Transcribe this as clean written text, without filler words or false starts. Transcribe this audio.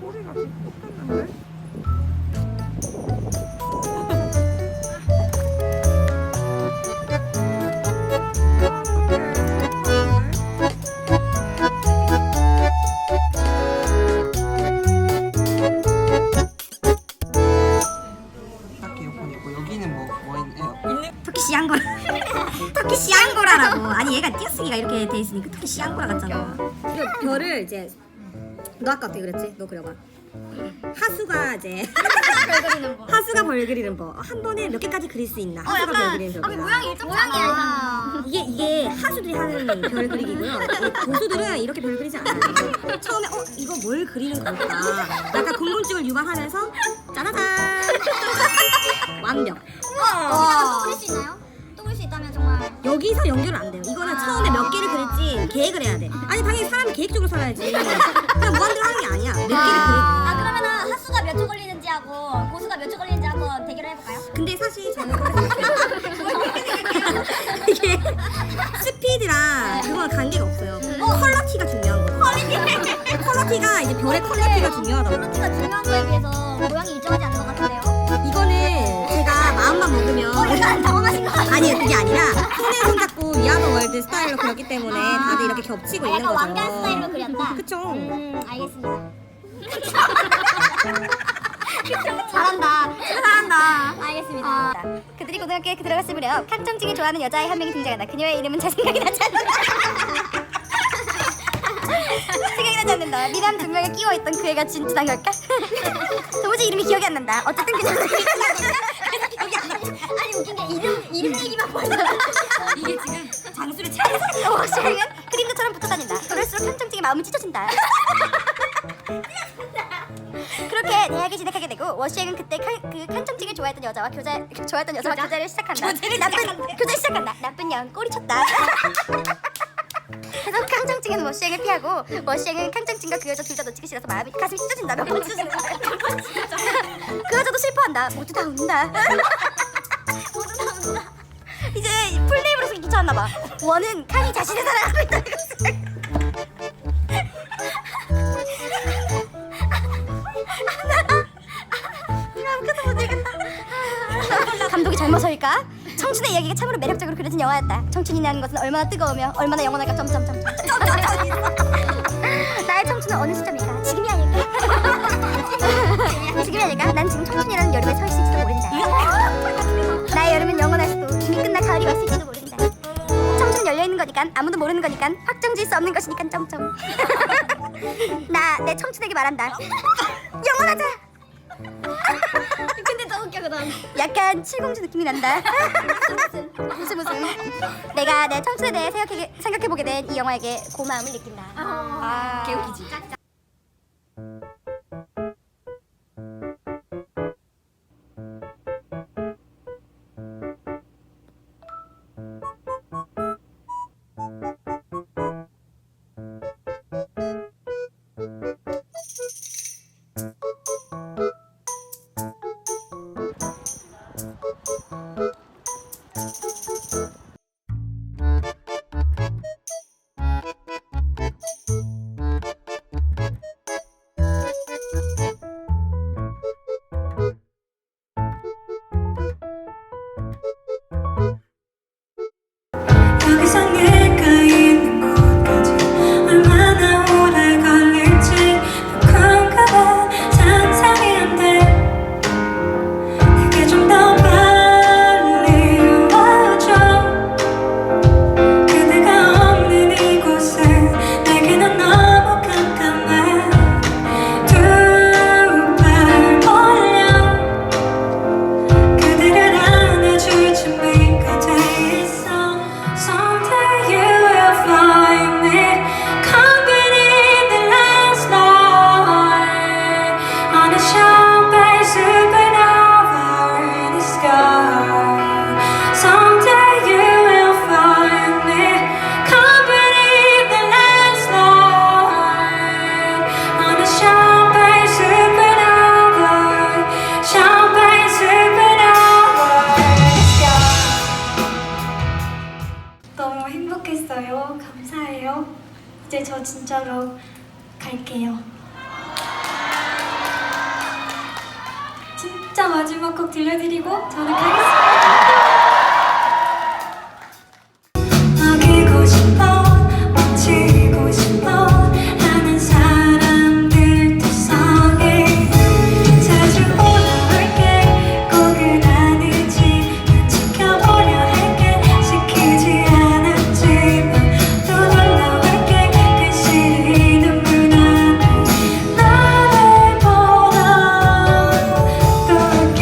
꼬리가 좀 꽂혔는데? 딱 에어컨 있고 여기는 뭐 있네요? 터키시 앙고라 터키시 앙고라라고. 아니 얘가 띄어쓰기가 이렇게 돼 있으니까 터키시 앙고라 같잖아. 이거 별을 이제 너 아까 어떻게 그랬지? 너 그려봐. 하수가 이제 별 그리는 거. 하수가 벌 그리는 법. 한 번에 몇 개까지 그릴 수 있나? 하수가 벌 그리는 법. 모양이 일정하잖아. 이게 하수들이 하는 별 그리기고요. 고수들은 이렇게 별 그리지 않아요. 처음에 이거 뭘 그리는 걸까? 약간 궁금증을 유발하면서 짜라잔 완벽. 또 그릴 수 있나요? 또 그릴 수 있다면 정말. 여기서 연결은 안 돼요. 이거는 처음에 몇 개를 그릴지 계획을 해야 돼. 아니 당연히 사람이 계획적으로 살아야지. 그냥 무한대로 하는 게 아니야. 몇 개를 그릴. 그러면은 하수가 몇 초 걸리는지 하고 고수가 몇 초 걸리는지 한번 대결을 해볼까요? 근데 사실 저는 이게 스피드랑 그건 관계가 없어요. 퀄러티가 중요한 거예요. 퀄러티가 이제 별의 퀄러티가 중요하다고. 퀄러티가 중요한 거에 비해서 모양이 일정하지 않은 것 같은데요? 이거는 제가 마음만 먹으면 약간 당황하신 것 같아요. 아니요 그게 아니라 손에 손잡고 위아더 월드 스타일로 그렸기 때문에 다들 이렇게 겹치고 있는 약간 거죠. 왕관 스타일로 그렸다? 그쵸. 알겠습니다. 잘한다. 알겠습니다. 그들이 고등학교에 들어갔을 무렵 칸점찍이 좋아하는 여자아이 한 명이 등장한다. 그녀의 이름은 잘 생각이 나지 않는다. 생각이 나지 않는다. 미남 두 명을 끼워있던 그 애가 진짜한 걸까? 도무지 이름이 기억이 안 난다. 어쨌든 그녀는 기억이 안 난다. 아니 웃긴 게 이름 얘기만 보잖아. 이게 지금 장수를 차려서 워시행은 그림자처럼 붙어다닌다. 그럴수록 칸점찍이 마음은 찢어진다. 그렇게 대학에 진학하게 되고 워시행은 그때 그 칸점찍이를 좋아했던 여자와 교제를 시작한다. 교제를 시작한다. 나쁜 년 꼬리쳤다. 그래서 칸점찍이는 워시행을 피하고 워시행은 칸점찍이가 그 여자 둘 다 놓치기 싫어서 가슴이 찢어진다. 몇 번 찢어진다. 그 여자도 슬퍼한다. 모두 다 운다. 모두 다 운다. 이제 풀네임으로서 귀찮았나봐. 원은 칸이 자신을 사랑하고 있다는 것을. 아무것도 못하겠다. 감독이 잘못일까? 청춘의 이야기가 참으로 매력적으로 그려진 영화였다. 청춘이라는 것은 얼마나 뜨거우며 얼마나 영원할까. 점점점. 나의 청춘은 어느 시점일까? 지금이 아닐까? 지금이 아닐까? 난 지금 청춘이라는 여름에 서 있을지도 모른다. 나의 여름은 영원할 수도 이미 끝나 가을이 왔을지도 모른다. 청춘은 열려있는 거니까 아무도 모르는 거니까 확정지을 수 없는 것이니까 점점. 나 내 청춘에게 말한다. 영원하자. 근데 더 웃겨 그럼. 약간 칠공주 느낌이 난다. 무슨 내가 내 청춘에 대해 생각해보게 된 이 영화에게 고마움을 느낀다. 개웃기지. 너무 행복했어요. 감사해요. 이제 저 진짜로 갈게요. 진짜 마지막 곡 들려드리고 저는 가겠습니다. 먹이고 싶어, 멈추고 싶어 하는 사람들 투성이 자주 올라올게. 꼭은 아니지. 난 지켜보려 할게. 시키지 않았지만 또 놀라울게. 괜시리 눈물 나는 너를 보러 또 올게.